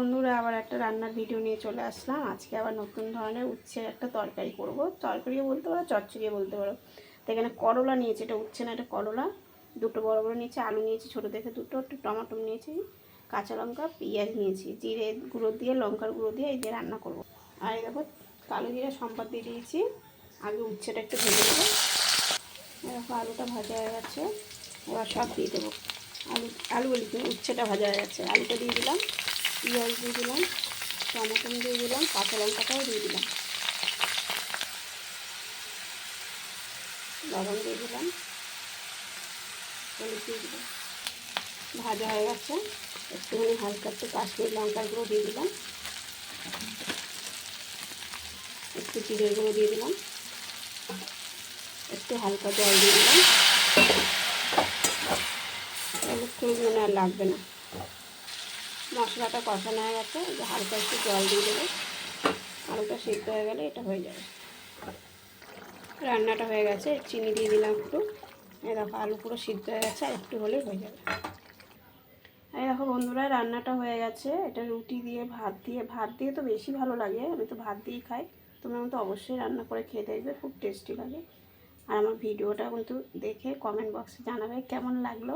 বন্ধুরা, আবার একটা রান্নার ভিডিও নিয়ে চলে আসলাম। আজকে আবার নতুন ধরনের উচ্ছের একটা তরকারি করব। তরকারিও বলতে পারো, চচ্চড়িও বলতে পারো। তো এখানে করলা নিয়েছি, এটা উচ্ছে না, এটা করলা। দুটো বড় বড় নিয়েছি, আলু নিয়েছি ছোটো দেখে দুটো, একটু টমেটো নিয়েছি, কাঁচা লঙ্কা, পেঁয়াজ নিয়েছি। জিরে গুঁড়ো দিয়ে, লঙ্কার গুঁড়ো দিয়ে এই দিয়ে রান্না করব। আর এই দেখো কালো জিরে সম্বাদ দিয়ে দিয়েছি। আগে উচ্ছেটা একটু ভেজে দেবো। দেখো আলুটা ভাজা হয়ে গেছে, এবার সব দিয়ে দেবো। আলু বলি উচ্ছেটা ভাজা হয়ে যাচ্ছে, আলুটা দিয়ে দিলাম, পেঁয়াজ দিয়ে দিলাম, টমেটো দিয়ে দিলাম, কাঁচা লঙ্কাটাও দিয়ে দিলাম, লবণ দিয়ে দিলাম, হলুদ দিয়ে দিলাম। ভাজা হয়ে গেছে, একটুখানি হালকা একটু কাশ্মীর লঙ্কার গুঁড়ো দিয়ে দিলাম, একটু জিরের গুঁড়ো দিয়ে দিলাম, একটু হালকা জল দিয়ে দিলাম। একটু মনে আর লাগবে না। মশলাটা কষানো হয়ে গেছে, হালকা একটু জল দিয়ে দেবো। আলুটা সিদ্ধ হয়ে গেলে এটা হয়ে যাবে। রান্নাটা হয়ে গেছে, চিনি দিয়ে দিলাম একটু। এই দেখো আলু পুরো সিদ্ধ হয়ে গেছে, আর একটু হলেই হয়ে যাবে। এই দেখো বন্ধুরা, রান্নাটা হয়ে গেছে। এটা রুটি দিয়ে, ভাত দিয়ে তো বেশি ভালো লাগে। আমি তো ভাত দিয়েই খাই। তোমরা তো অবশ্যই রান্না করে খেয়ে দেখবে, খুব টেস্টি লাগে। আর আমার ভিডিওটা কিন্তু দেখে কমেন্ট বক্সে জানাবে কেমন লাগলো।